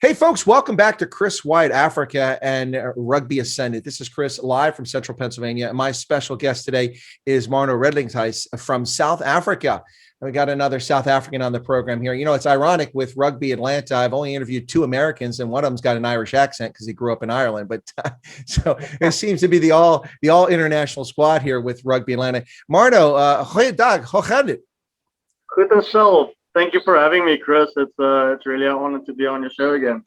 Hey, folks, welcome back to Chris White, Africa and Rugby Ascended. This is Chris live from Central Pennsylvania. And my special guest today is Marno Redelinghuys from South Africa. And we got another South African on the program here. You know, it's ironic with Rugby Atlanta. I've only interviewed two Americans, and one of them's got an Irish accent because he grew up in Ireland. But so it seems to be the all international squad here with Rugby Atlanta. Marno, goeiedag, hoe gaat het? Good and self. Thank you for having me, Chris. It's really an honor to be on your show again.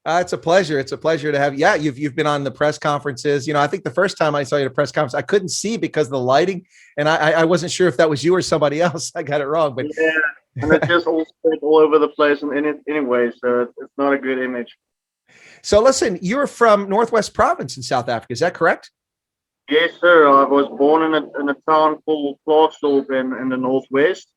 It's a pleasure. It's a pleasure to have you. Yeah, you've been on the press conferences. You know, I think the first time I saw you at a press conference, I couldn't see because of the lighting, and I wasn't sure if that was you or somebody else. I got it wrong, but yeah, and it's just all over the place and anyway, so it's not a good image. So listen, you're from Northwest Province in South Africa. Is that correct? Yes, sir. I was born in a town called Klerksdorp in the Northwest.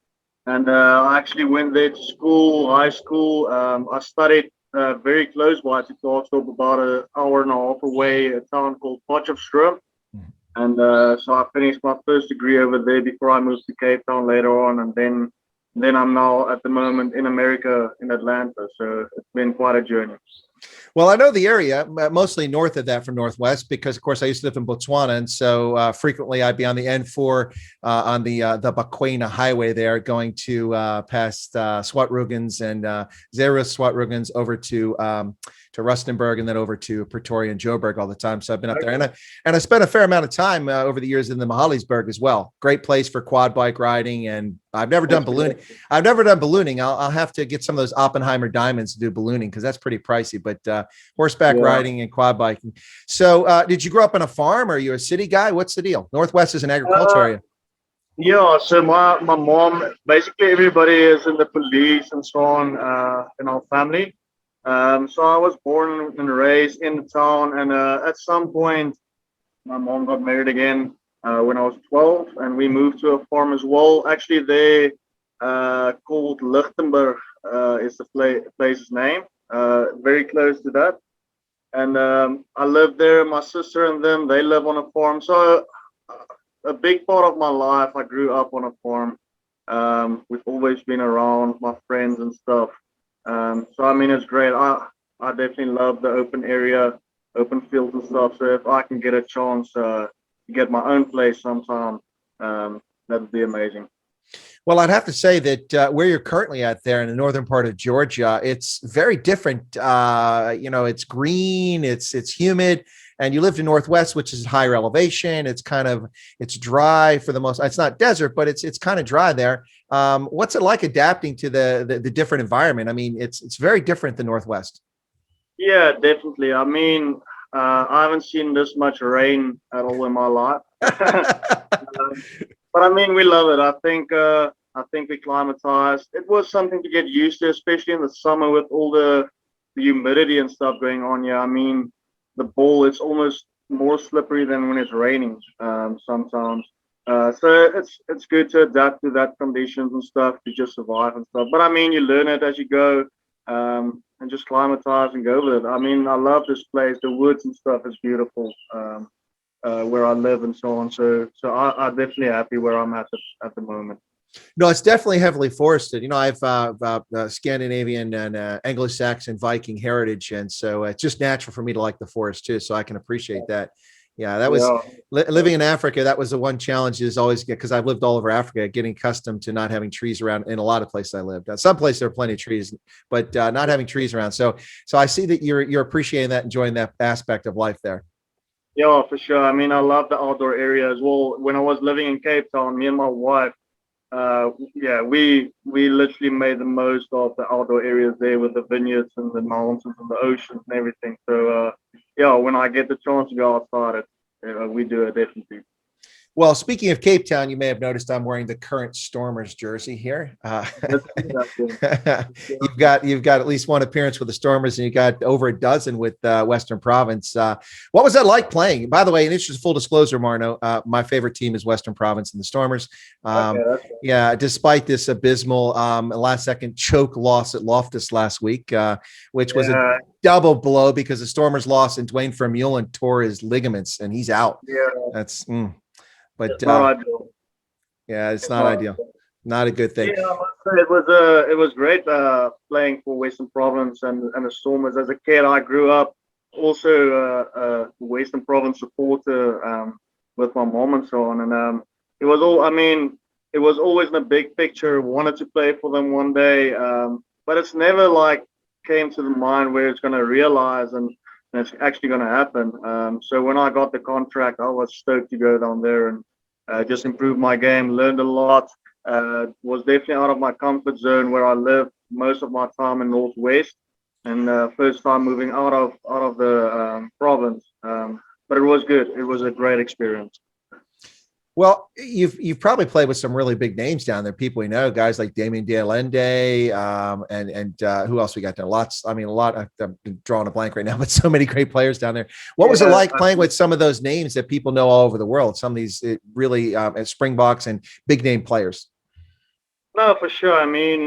And I actually went there to school, high school. I studied very close by to Klerksdorp, about an hour and a half away, a town called Potchefstroom. And so I finished my first degree over there before I moved to Cape Town later on. And then I'm now at the moment in America, in Atlanta. So it's been quite a journey. Well, I know the area, mostly north of that from Northwest, because, of course, I used to live in Botswana. And so frequently I'd be on the N4 on the Bakwena highway there, going to past Swartrugens and Zeerust Swartrugens over to Rustenburg and then over to Pretoria and Joburg all the time. So I've been up there, and I spent a fair amount of time over the years in the Mahalisburg as well. Great place for quad bike riding, and I've never done ballooning. I'll have to get some of those Oppenheimer diamonds to do ballooning because that's pretty pricey. But horseback riding and quad biking. So did you grow up on a farm? Or are you a city guy? What's the deal? Northwest is an agriculture area. Yeah, so my mom, basically everybody is in the police and so on in our family. So I was born and raised in the town, and at some point, my mom got married again when I was 12, and we moved to a farm as well. Actually, they called Lichtenburg is the place's name, very close to that. And I lived there. My sister and them, they live on a farm. So a big part of my life, I grew up on a farm. We've always been around my friends and stuff. So I mean, it's great. I definitely love the open area, open fields and stuff. So if I can get a chance to get my own place sometime, that'd be amazing. Well, I'd have to say that where you're currently at there in the northern part of Georgia, it's very different. You know, it's green, it's humid, and you lived in Northwest, which is higher elevation. It's dry for the most. It's not desert, but it's kind of dry there. What's it like adapting to the different environment? I mean, it's very different than Northwest. Yeah, definitely. I mean, I haven't seen this much rain at all in my life. But I mean, we love it. I think we climatized. It was something to get used to, especially in the summer with all the humidity and stuff going on. Yeah, I mean, the ball is almost more slippery than when it's raining sometimes. So it's good to adapt to that conditions and stuff to just survive and stuff. But I mean, you learn it as you go, and just climatize and go with it. I mean, I love this place. The woods and stuff is beautiful. Where I live and so on. So I'm definitely happy where I'm at the moment. No, it's definitely heavily forested. You know, I've Scandinavian and Anglo-Saxon Viking heritage, and so it's just natural for me to like the forest too. So I can appreciate that. Yeah, that was living in Africa. That was the one challenge is always because I've lived all over Africa, getting accustomed to not having trees around in a lot of places I lived. Some places there are plenty of trees, but not having trees around. So I see that you're appreciating that, enjoying that aspect of life there. Yeah, for sure. I mean, I love the outdoor area as well. When I was living in Cape Town, me and my wife, we literally made the most of the outdoor areas there with the vineyards and the mountains and the oceans and everything. So, when I get the chance to go outside, we do it definitely. Well, speaking of Cape Town, you may have noticed I'm wearing the current Stormers jersey here. You've got at least one appearance with the Stormers, and you got over a dozen with Western Province. What was that like playing? By the way, in interest of full disclosure, Marno, my favorite team is Western Province and the Stormers. Yeah, despite this abysmal last-second choke loss at Loftus last week, which was a double blow because the Stormers lost and Dwayne Vermeulen tore his ligaments, and he's out. Yeah, That's. But it's not ideal. Yeah, it's not ideal. Not a good thing. Yeah, I must say it was great playing for Western Province and the Stormers. As a kid, I grew up also Western Province supporter with my mom and so on, and it was all. I mean, it was always in the big picture. Wanted to play for them one day, but it's never like came to the mind where it's going to realize and it's actually going to happen. So when I got the contract, I was stoked to go down there and just improve my game. Learned a lot. Was definitely out of my comfort zone where I lived most of my time in Northwest, and first time moving out of the province. But it was good. It was a great experience. Well, you've probably played with some really big names down there. People we know, guys like Damien Dialende, and who else we got there? Lots. I mean, a lot. I'm drawing a blank right now, but so many great players down there. What was it like playing with some of those names that people know all over the world? Some of these really Springboks and big name players. No, for sure. I mean,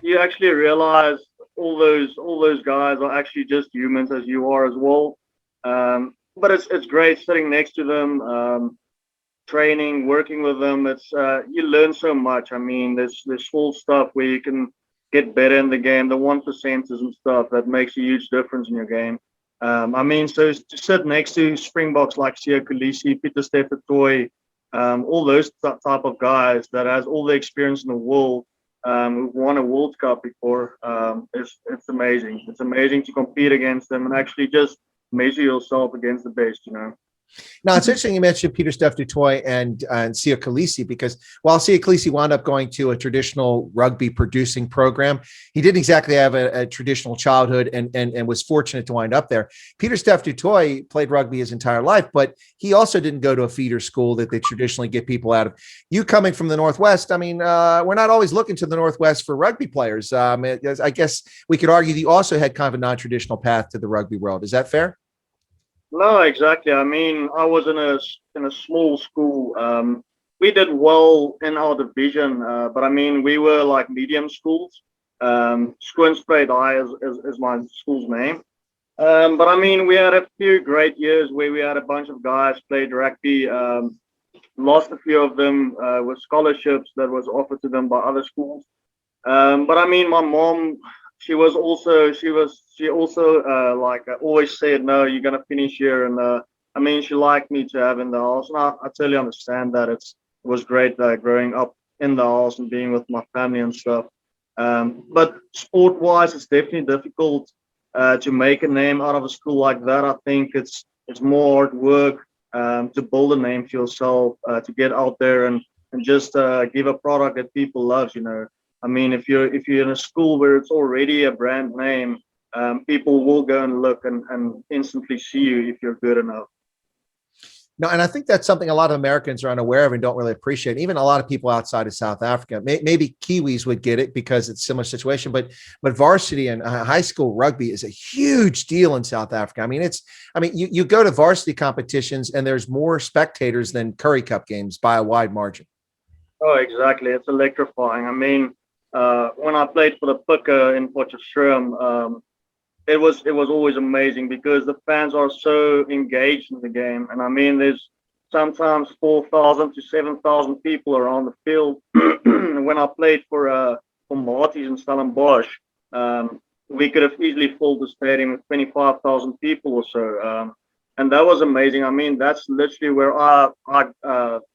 you actually realize all those guys are actually just humans as you are as well. But it's great sitting next to them. Training, working with them. It's you learn so much. I mean, there's full stuff where you can get better in the game. The 1%ers and stuff that makes a huge difference in your game. I mean, so to sit next to Springboks like Sia Kolisi, Peter Steffetoy, all those type of guys that has all the experience in the world, who've won a World Cup before, it's amazing. It's amazing to compete against them and actually just measure yourself against the best. Now, it's interesting you mentioned Peter Steph Dutoy and Sia Khaleesi, because while Sia Khaleesi wound up going to a traditional rugby producing program, he didn't exactly have a traditional childhood and was fortunate to wind up there. Peter Steph Dutoy played rugby his entire life, but he also didn't go to a feeder school that they traditionally get people out of. You coming from the Northwest, I mean, we're not always looking to the Northwest for rugby players. I guess we could argue that you also had kind of a non-traditional path to the rugby world. Is that fair? No, exactly. I mean, I was in a small school. We did well in our division, but I mean, we were like medium schools. Schoonspruit High is my school's name. But I mean, we had a few great years where we had a bunch of guys played rugby. Lost a few of them with scholarships that was offered to them by other schools. But I mean, my mom, she also like always said, no, you're gonna finish here, and I mean, she liked me to have in the house, and I totally understand that. It was great growing up in the house and being with my family and stuff. But sport wise, it's definitely difficult to make a name out of a school like that. I think it's more hard work to build a name for yourself, to get out there and just give a product that people love. I mean, if you're in a school where it's already a brand name, people will go and look and instantly see you if you're good enough. No, and I think that's something a lot of Americans are unaware of and don't really appreciate. Even a lot of people outside of South Africa, maybe Kiwis would get it because it's a similar situation, but varsity and high school rugby is a huge deal in South Africa. I mean, you go to varsity competitions and there's more spectators than Currie Cup games by a wide margin. Oh, exactly. It's electrifying. I mean, when I played for the Picker in Potchefstroom, it was always amazing because the fans are so engaged in the game, and I mean, there's sometimes 4,000 to 7,000 people around the field. When I played for Marties in Stellenbosch, we could have easily filled the stadium with 25,000 people or so, and that was amazing. I mean, that's literally where I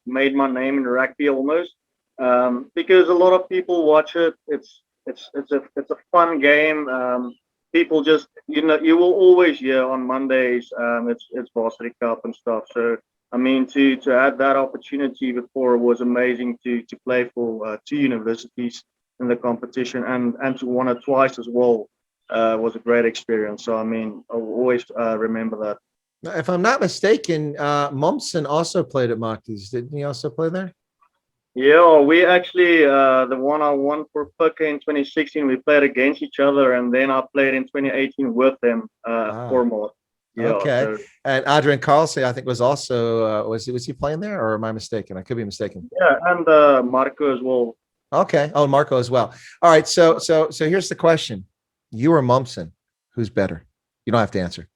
made my name in rugby almost, because a lot of people watch it. It's a fun game. People just, you will always hear on Mondays, it's Varsity Cup and stuff. So, I mean, to have that opportunity before was amazing to play for two universities in the competition and to win it twice as well was a great experience. So, I mean, I'll always remember that. If I'm not mistaken, Mumson also played at Marties. Didn't he also play there? Yeah, we actually, the one I won for Puka in 2016, we played against each other, and then I played in 2018 with them for more. Yeah, okay. So, and Adrian Carlson, I think, was also, was he playing there, or am I mistaken? I could be mistaken. Yeah, and Marco as well. Okay. Oh, Marco as well. All right. So here's the question. You or Mumson, who's better? You don't have to answer.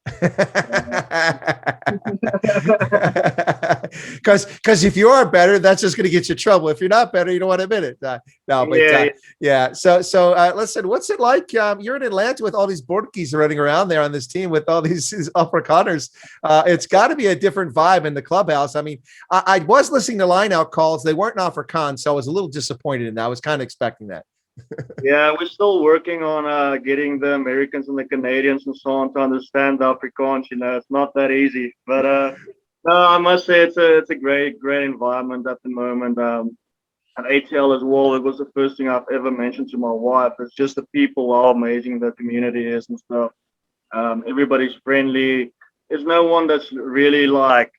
Because if you are better, that's just going to get you in trouble. If you're not better, you don't want to admit it. Yeah. So listen, what's it like? You're in Atlanta with all these Borkies running around there on this team with all these Afrikaners. It's got to be a different vibe in the clubhouse. I mean, I was listening to line-out calls. They weren't Afrikaans, so I was a little disappointed in that. I was kind of expecting that. Yeah, we're still working on getting the Americans and the Canadians and so on to understand Afrikaans. It's not that easy. But no, I must say it's a great environment at the moment. At ATL as well, it was the first thing I've ever mentioned to my wife. It's just the people, how amazing the community is and stuff. Everybody's friendly. There's no one that's really like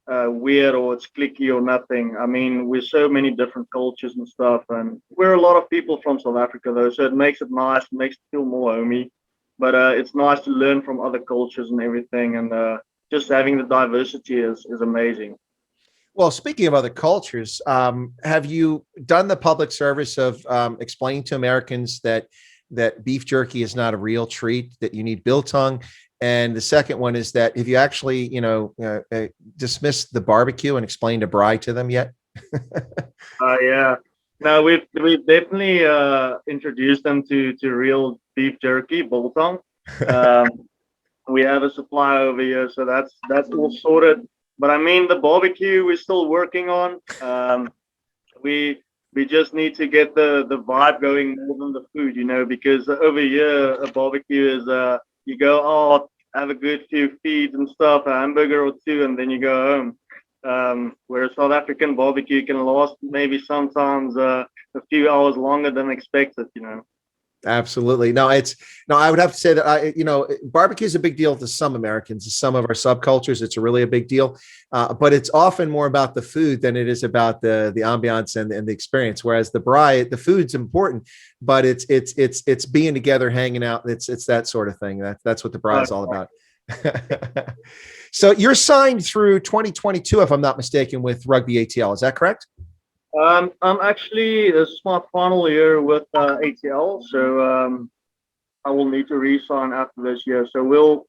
weird or it's cliquey or nothing. I mean, we're so many different cultures and stuff, and we're a lot of people from South Africa though, so it makes it nice, it makes it feel more homey. But it's nice to learn from other cultures and everything, and just having the diversity is amazing. Well, speaking of other cultures, have you done the public service of explaining to Americans that beef jerky is not a real treat, that you need biltong? And the second one is that if you actually, dismiss the barbecue and explained a braai to them yet? Yeah. No, we've definitely introduced them to real beef jerky, biltong. We have a supply over here, so that's all sorted. But I mean, the barbecue we're still working on. We just need to get the vibe going more than the food, because over here a barbecue is you go out, have a good few feeds and stuff, a hamburger or two, and then you go home. Whereas South African barbecue can last maybe sometimes a few hours longer than expected. Absolutely. No, I would have to say that barbecue is a big deal to some Americans, to some of our subcultures. It's really a big deal. But it's often more about the food than it is about the ambiance and the experience. Whereas the braai, the food's important, but it's being together, hanging out. It's that sort of thing. That's what the braai is all about. So you're signed through 2022, if I'm not mistaken, with Rugby ATL. Is that correct? I'm actually, this is my final year with ATL, so I will need to re-sign after this year. So we'll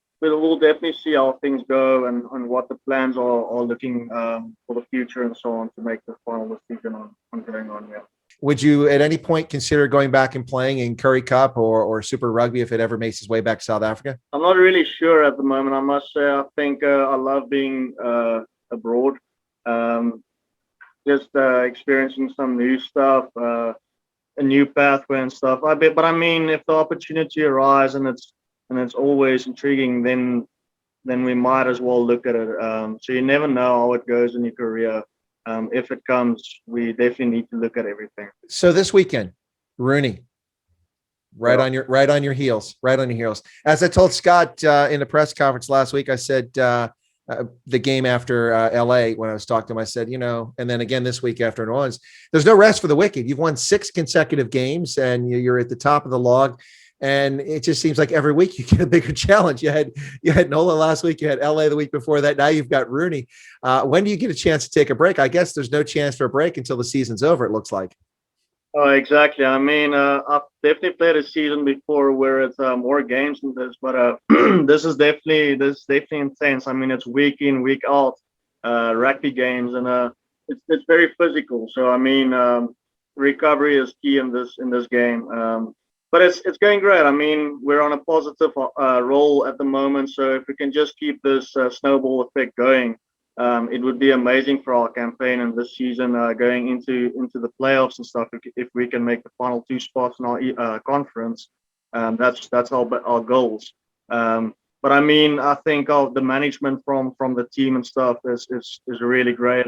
definitely see how things go and what the plans are looking for the future and so on to make the final decision on going on. Yeah. Would you at any point consider going back and playing in Currie Cup or Super Rugby if it ever makes its way back to South Africa? I'm not really sure at the moment. I must say, I think I love being abroad. Just experiencing some new stuff, a new pathway and stuff. But I mean, if the opportunity arises and it's always intriguing, then we might as well look at it. So you never know how it goes in your career. If it comes, we definitely need to look at everything. So this weekend, Rooney, right on your heels. As I told Scott in the press conference last week, I said. The game after LA, when I was talking to him, I said, and then again this week after New Orleans, there's no rest for the wicked. You've won 6 consecutive games and you're at the top of the log. And it just seems like every week you get a bigger challenge. You had Nola last week, you had LA the week before that. Now you've got Rooney. When do you get a chance to take a break? I guess there's no chance for a break until the season's over, it looks like. Oh, exactly. I mean, I've definitely played a season before where it's more games than this, but this is definitely intense. I mean, it's week in, week out, rugby games, and it's very physical. So I mean, recovery is key in this game. But it's going great. I mean, we're on a positive roll at the moment. So if we can just keep this snowball effect going, it would be amazing for our campaign and this season going into the playoffs and stuff. If we can make the final 2 spots in our conference, that's our goals. But I mean, I think of the management from the team and stuff is really great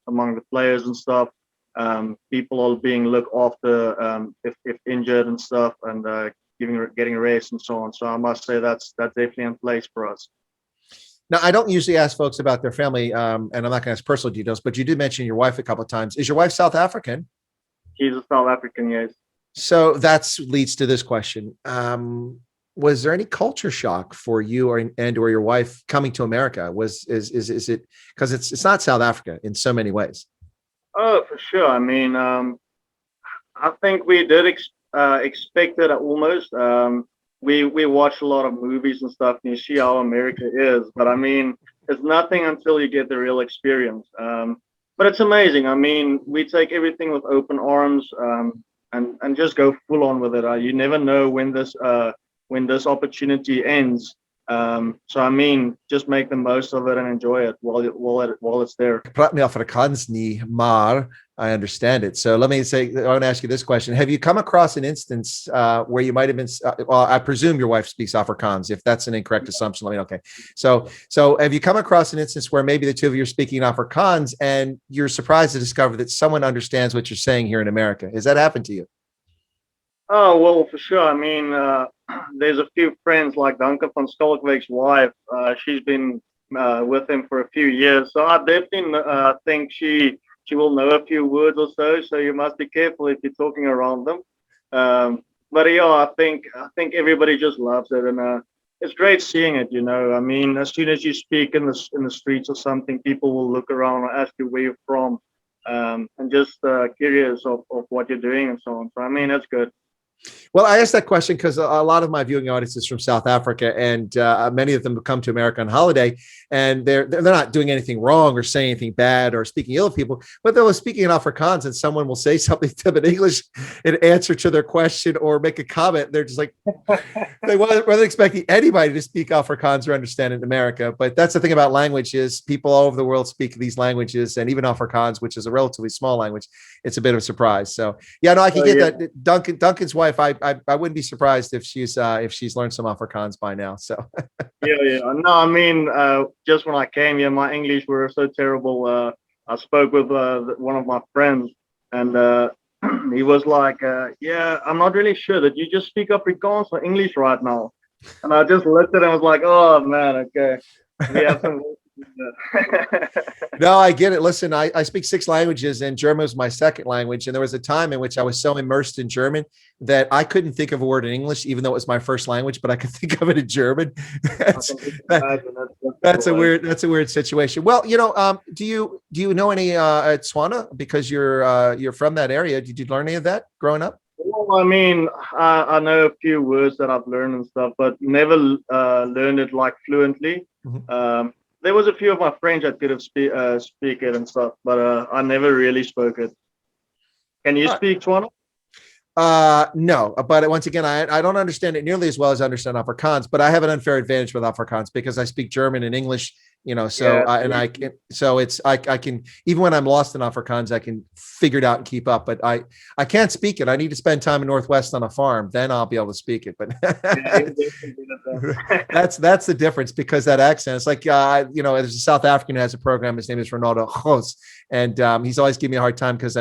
among the players and stuff. People are being looked after if injured and stuff, and getting rest and so on. So I must say that's definitely in place for us. Now, I don't usually ask folks about their family, and I'm not going to ask personal details, but you did mention your wife a couple of times. Is your wife South African? She's a South African, yes. So that leads to this question. Was there any culture shock for you or your wife coming to America? Is it because it's not South Africa in so many ways? Oh, for sure. I mean, I think we did expect it almost. we watch a lot of movies and stuff, and you see how America is. But I mean, it's nothing until you get the real experience. But it's amazing. I mean, we take everything with open arms, and just go full on with it. You never know when this opportunity ends. So I mean, just make the most of it and enjoy it while it's there. Praat nie Afrikaans nie, maar I understand it. So let me say, I want to ask you this question. Have you come across an instance where you might have been, well, I presume your wife speaks Afrikaans. If that's an incorrect assumption, let me know. Okay. So have you come across an instance where maybe the two of you are speaking Afrikaans and you're surprised to discover that someone understands what you're saying here in America? Has that happened to you? Oh, well, for sure. I mean, there's a few friends like Danke van Skalkwyk's wife. She's been with him for a few years. So I definitely think she will know a few words or so. So you must be careful if you're talking around them. But yeah, I think everybody just loves it, and it's great seeing it. You know, I mean, as soon as you speak in the streets or something, people will look around and ask you where you're from, and just curious of what you're doing and so on. So I mean, that's good. Well, I asked that question because a lot of my viewing audience is from South Africa, and many of them come to America on holiday, and they're not doing anything wrong or saying anything bad or speaking ill of people, but they'll be speaking in Afrikaans, and someone will say something to them in English in answer to their question or make a comment. They're just like, they wasn't expecting anybody to speak Afrikaans or understand it in America. But that's the thing about language is people all over the world speak these languages, and even Afrikaans, which is a relatively small language, it's a bit of a surprise. So yeah, no, I can get that. Duncan's wife, I wouldn't be surprised if she's learned some Afrikaans by now. So yeah. No, I mean, just when I came here, my English were so terrible. I spoke with one of my friends, and he was like, "Yeah, I'm not really sure that you just speak Afrikaans or English right now." And I just looked at him and was like, "Oh man, okay, we have some." No, I get it. Listen, I speak 6 languages, and German was my second language. And there was a time in which I was so immersed in German that I couldn't think of a word in English, even though it was my first language, but I could think of it in German. That's a weird situation. Well, you know, do you know any Tswana, because you're from that area? Did you learn any of that growing up? Well, I mean, I know a few words that I've learned and stuff, but never learned it like fluently. Mm-hmm. There was a few of my friends that could have speak it and stuff, but I never really spoke it. Can you speak Tswana? No, but once again, I don't understand it nearly as well as I understand Afrikaans, but I have an unfair advantage with Afrikaans because I speak German and English, you know, so I can, even when I'm lost in Afrikaans, I can figure it out and keep up, but I can't speak it. I need to spend time in Northwest on a farm, then I'll be able to speak it. But that's the difference, because that accent, it's like, you know, there's a South African who has a program. His name is Ronaldo Gos. And he's always giving me a hard time because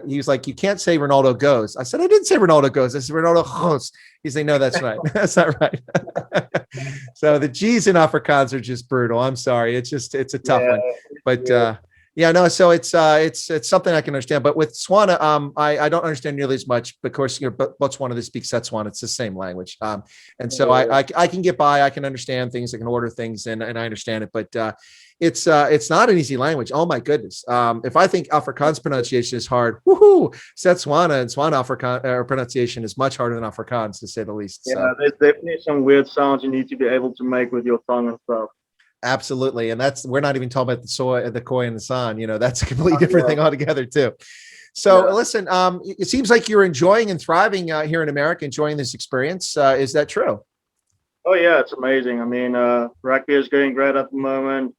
he was like, you can't say Ronaldo goes. I said, I didn't say Ronaldo goes. I said Ronaldo goes. He's like, no, that's right. That's not right. So the G's in Afrikaans are just brutal. I'm sorry. It's a tough one. But yeah, no. So it's something I can understand. But with Tswana, I don't understand nearly as much. Of course, Botswana, they speak Setswana. It's the same language. And so I can get by. I can understand things. I can order things, and I understand it. But it's not an easy language. Oh my goodness. If I think Afrikaans pronunciation is hard, woohoo, Setswana and Tswana Afrikaans pronunciation is much harder than Afrikaans, to say the least. Yeah, so there's definitely some weird sounds you need to be able to make with your tongue and stuff. Absolutely. And we're not even talking about the soy, the koi, and the san, you know, that's a completely different thing altogether too. So listen, it seems like you're enjoying and thriving here in America, enjoying this experience. Is that true? Oh yeah, it's amazing. I mean, rugby is going great at the moment.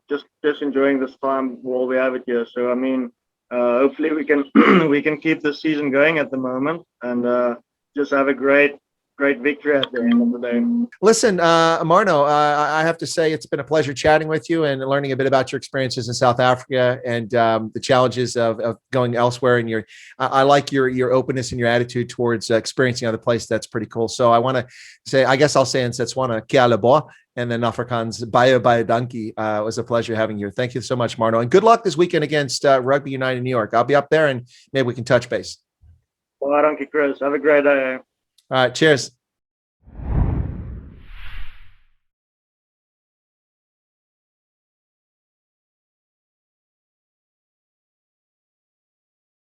Just enjoying this time while we have it here. So I mean, hopefully we can we can keep the season going at the moment, and just have a great victory at the end of the day. Listen, Marno, I have to say it's been a pleasure chatting with you and learning a bit about your experiences in South Africa and the challenges of going elsewhere. And I like your openness and your attitude towards experiencing other places. That's pretty cool. So I want to say, I guess I'll say in Setswana, kia leboha, and then Afrikaans, baie dankie. It was a pleasure having you. Thank you so much, Marno. And good luck this weekend against Rugby United in New York. I'll be up there and maybe we can touch base. Well, dankie, Chris. Have a great day. All right. Cheers.